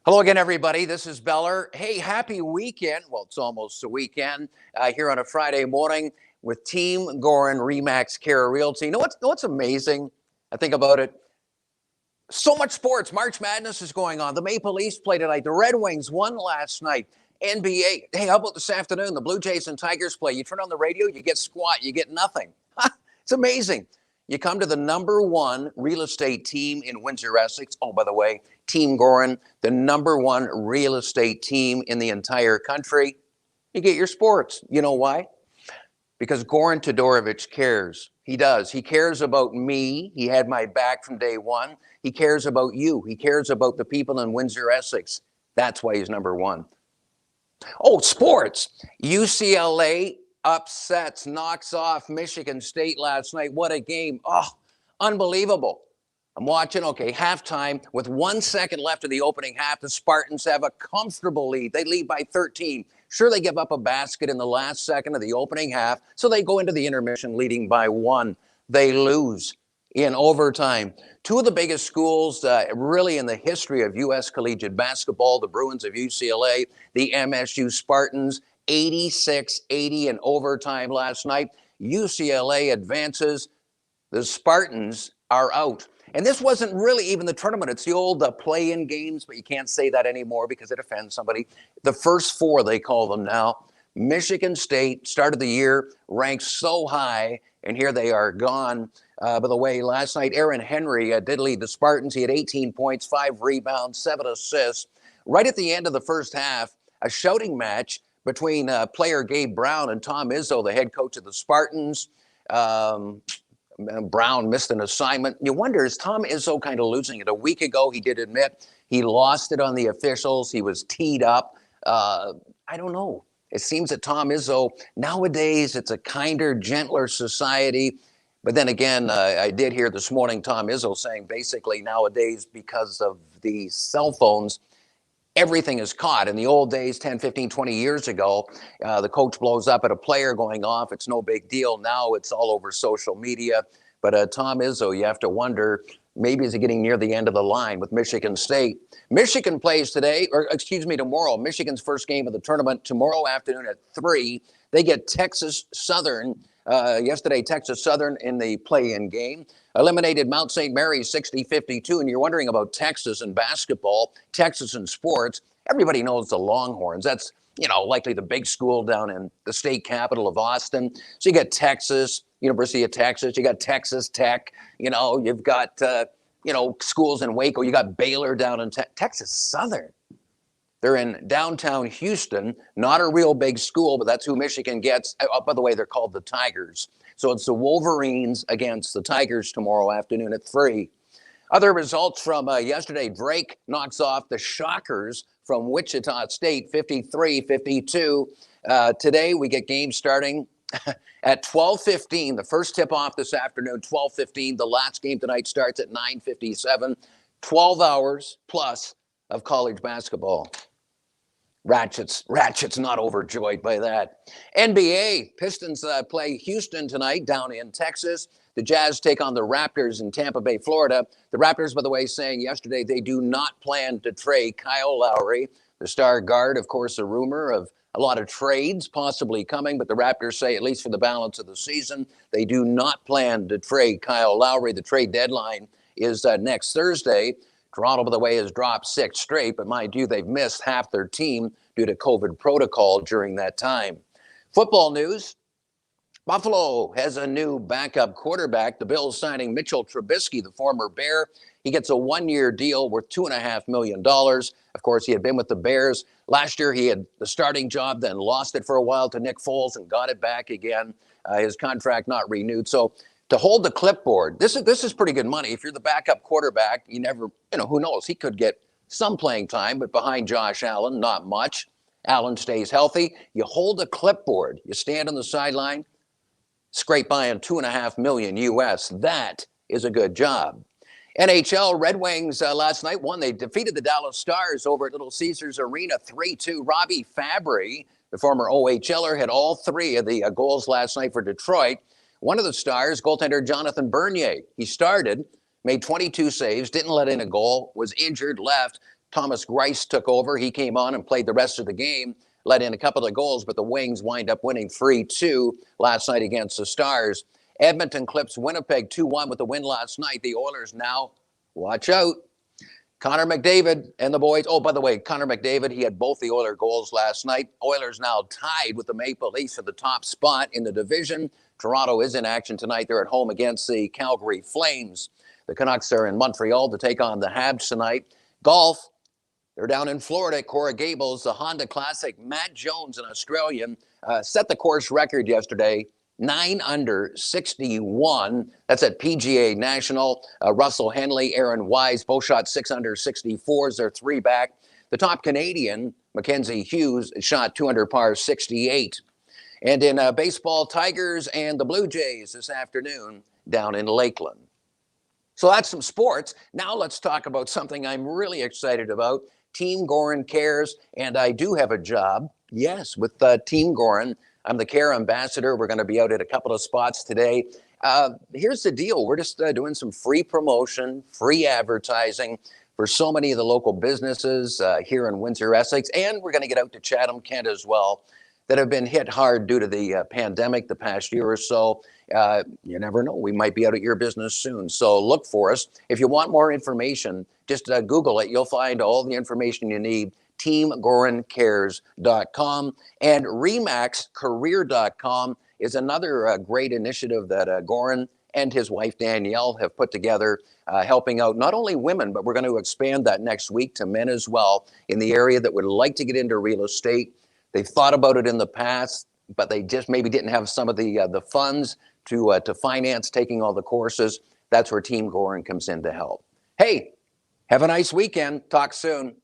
Hello again, everybody. This is Beller. Hey, happy weekend. Well, it's almost the weekend here on a Friday morning with Team Gorin Remax Care Realty. You know what's amazing? I think about it. So much sports. March Madness is going on. The Maple Leafs play tonight. The Red Wings won last night. NBA. Hey, how about this afternoon? The Blue Jays and Tigers play. You turn on the radio, you get squat. You get nothing. It's amazing. You come to the number one real estate team in Windsor, Essex. Oh, by the way, Team Gorin, the number one real estate team in the entire country. You get your sports. You know why? Because Goran Todorovic cares. He does. He cares about me. He had my back from day one. He cares about you. He cares about the people in Windsor, Essex. That's why he's number one. Oh, sports. UCLA knocks off Michigan State last night. What a game. Oh, unbelievable. I'm watching, halftime with 1 second left of the opening half. The Spartans have a comfortable lead. They lead by 13. Sure, they give up a basket in the last second of the opening half, so they go into the intermission leading by 1. They lose in overtime. Two of the biggest schools really in the history of U.S. collegiate basketball, the Bruins of UCLA, the MSU Spartans, 86-80 in overtime last night. UCLA advances. The Spartans are out. And this wasn't really even the tournament. It's the old play-in games, but you can't say that anymore because it offends somebody. The first four, they call them now. Michigan State started the year ranked so high, and here they are gone. By the way, last night, Aaron Henry did lead the Spartans. He had 18 points, 5 rebounds, 7 assists. Right at the end of the first half, a shouting match between player Gabe Brown and Tom Izzo, the head coach of the Spartans. Brown missed an assignment. You wonder, is Tom Izzo kind of losing it? A week ago, he did admit he lost it on the officials. He was teed up. I don't know. It seems that Tom Izzo, nowadays, it's a kinder, gentler society. But then again, I did hear this morning Tom Izzo saying basically nowadays, because of the cell phones, everything is caught. In the old days, 10, 15, 20 years ago, the coach blows up at a player going off. It's no big deal. Now it's all over social media. But Tom Izzo, you have to wonder, maybe is he getting near the end of the line with Michigan State? Michigan plays tomorrow. Michigan's first game of the tournament tomorrow afternoon at 3. They get Texas Southern. Yesterday, Texas Southern in the play-in game eliminated Mount St. Mary's 60-52. And you're wondering about Texas and basketball, Texas and sports. Everybody knows the Longhorns. That's, likely the big school down in the state capital of Austin. So you got Texas, University of Texas. You got Texas Tech. You've got, schools in Waco. You got Baylor down in Texas Southern. They're in downtown Houston, not a real big school, but that's who Michigan gets. Oh, by the way, they're called the Tigers. So it's the Wolverines against the Tigers tomorrow afternoon at 3. Other results from yesterday, Drake knocks off the Shockers from Wichita State, 53-52. Today, we get games starting at 12:15. The first tip-off this afternoon, 12:15. The last game tonight starts at 9:57. 12 hours plus of college basketball. Ratchets not overjoyed by that. NBA, Pistons play Houston tonight down in Texas. The Jazz take on the Raptors in Tampa Bay, Florida. The Raptors, by the way, saying yesterday they do not plan to trade Kyle Lowrey, the star guard. Of course, a rumor of a lot of trades possibly coming, but the Raptors say, at least for the balance of the season, they do not plan to trade Kyle Lowrey. The trade deadline is next Thursday. Toronto, by the way, has dropped 6 straight, but mind you, they've missed half their team due to COVID protocol during that time. Football news. Buffalo has a new backup quarterback. The Bills signing Mitchell Trubisky, the former Bear. He gets a 1-year deal worth $2.5 million. Of course, he had been with the Bears. Last year, he had the starting job, then lost it for a while to Nick Foles and got it back again. His contract not renewed. So to hold the clipboard, this is pretty good money. If you're the backup quarterback, you never, who knows? He could get some playing time, but behind Josh Allen, not much. Allen stays healthy. You hold a clipboard. You stand on the sideline, scrape by on $2.5 million US. That is a good job. NHL Red Wings last night won. They defeated the Dallas Stars over at Little Caesars Arena 3-2. Robbie Fabry, the former OHLer, had all 3 of the goals last night for Detroit. One of the Stars, goaltender Jonathan Bernier, he started, made 22 saves, didn't let in a goal, was injured, left. Thomas Greiss took over. He came on and played the rest of the game, let in a couple of goals, but the Wings wind up winning 3-2 last night against the Stars. Edmonton clips Winnipeg 2-1 with the win last night. The Oilers now, watch out. Connor McDavid and the boys. Oh, by the way, Connor McDavid, he had both the Oilers goals last night. Oilers now tied with the Maple Leafs for the top spot in the division. Toronto is in action tonight. They're at home against the Calgary Flames. The Canucks are in Montreal to take on the Habs tonight. Golf, they're down in Florida at Coral Gables. The Honda Classic, Matt Jones, an Australian, set the course record yesterday. 9 under 61. That's at PGA National. Russell Henley, Aaron Wise, both shot 6 under 64s. They're 3 back. The top Canadian, Mackenzie Hughes, shot 2 under par 68. And in baseball, Tigers and the Blue Jays this afternoon down in Lakeland. So that's some sports. Now let's talk about something I'm really excited about. Team Gorin Cares, and I do have a job, yes, with Team Gorin. I'm the care ambassador. We're going to be out at a couple of spots today. Here's the deal. We're just doing some free promotion, free advertising for so many of the local businesses here in Windsor, Essex, and we're going to get out to Chatham, Kent as well, that have been hit hard due to the pandemic the past year or so. You never know. We might be out at your business soon. So look for us. If you want more information, just Google it. You'll find all the information you need. TeamGorinCares.com and RemaxCareer.com is another great initiative that Gorin and his wife Danielle have put together, helping out not only women, but we're going to expand that next week to men as well in the area that would like to get into real estate. They've thought about it in the past, but they just maybe didn't have some of the funds to finance taking all the courses. That's where Team Gorin comes in to help. Hey, have a nice weekend. Talk soon.